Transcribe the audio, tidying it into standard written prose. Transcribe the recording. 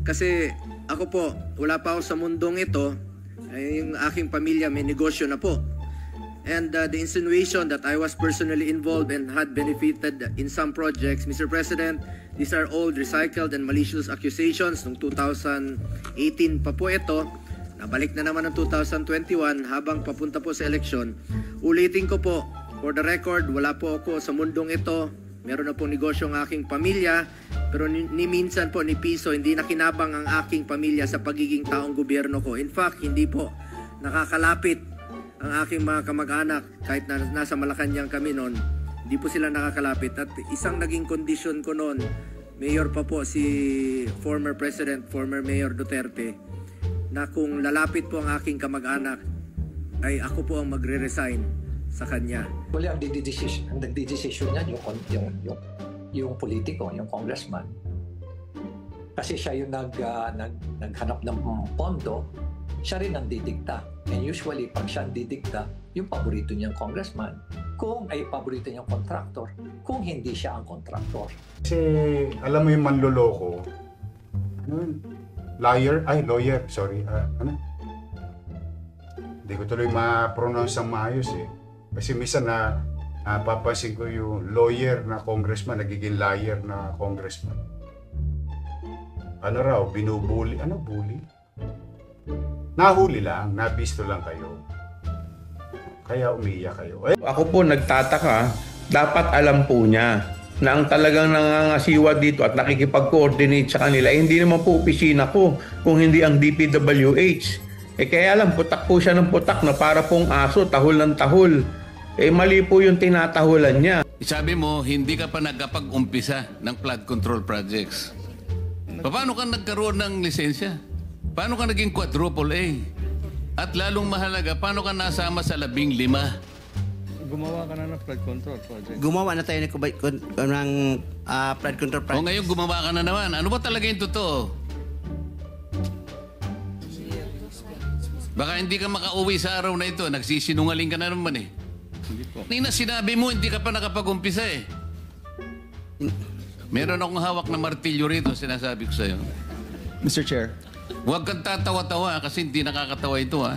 Kasi ako po, wala pa ako sa mundong ito. Yung aking pamilya may negosyo na po. And the insinuation that I was personally involved and had benefited in some projects, Mr. President, these are old, recycled, and malicious accusations. Noong 2018 pa po ito, nabalik na naman ng 2021 habang papunta po sa eleksyon. Ulitin ko po, for the record, wala po ako sa mundong ito. Meron na po negosyo ang aking pamilya, pero ni minsan po ni piso hindi nakinabang ang aking pamilya sa pagiging taong gobyerno ko. In fact, hindi po nakakalapit ang aking mga kamag-anak kahit na nasa Malacanang kami noon. Hindi po sila nakakalapit. At isang naging kondisyon ko noon, mayor pa po si former President, former Mayor Duterte, na kung lalapit po ang aking kamag-anak, ay ako po ang magre-resign sa kanya. Wala ang nagdidesisyon niyan yung politiko, yung congressman. Kasi siya yung naghanap ng pondo, siya rin ang didikta. And usually, pag siya ang didikta, yung paborito niyang congressman, kung ay paborito niyang contractor, kung hindi siya ang contractor. Kasi alam mo yung manloloko, lawyer, sorry, hindi ko tuloy ma-pronounce ang maayos eh. Kasi minsan papansin ko yung lawyer na congressman, nagiging liar na congressman. Ano raw, binubuli, bully? Nahuli lang, nabisto lang kayo. Kaya umiiyak kayo. Ako po nagtataka, dapat alam po niya na ang talagang nangangasiwa dito at nakikipag-coordinate sa kanila, hindi naman po opisina ko kung hindi ang DPWH. Kaya lang, putak po siya ng putak na para pong aso, tahol ng tahol. Mali po yung tinatahulan niya. Sabi mo, hindi ka pa nagkapag-umpisa ng flood control projects. Paano ka nagkaroon ng lisensya? Paano ka naging quadruple A? At lalong mahalaga, paano ka nasama sa 15? Gumawa ka na ng flood control project. Gumawa na tayo ng flood control project. O ngayon gumawa ka na naman. Ano ba talaga yung totoo? Baka hindi ka makauwi sa araw na ito. Nagsisinungaling ka na naman eh. Hindi po. Nina, sinabi mo, hindi ka pa nakapag-umpisa eh. Meron akong hawak na martilyo rito, sinasabi ko sa'yo. Mr. Chair. Huwag kang tatawa-tawa kasi hindi nakakatawa ito ha.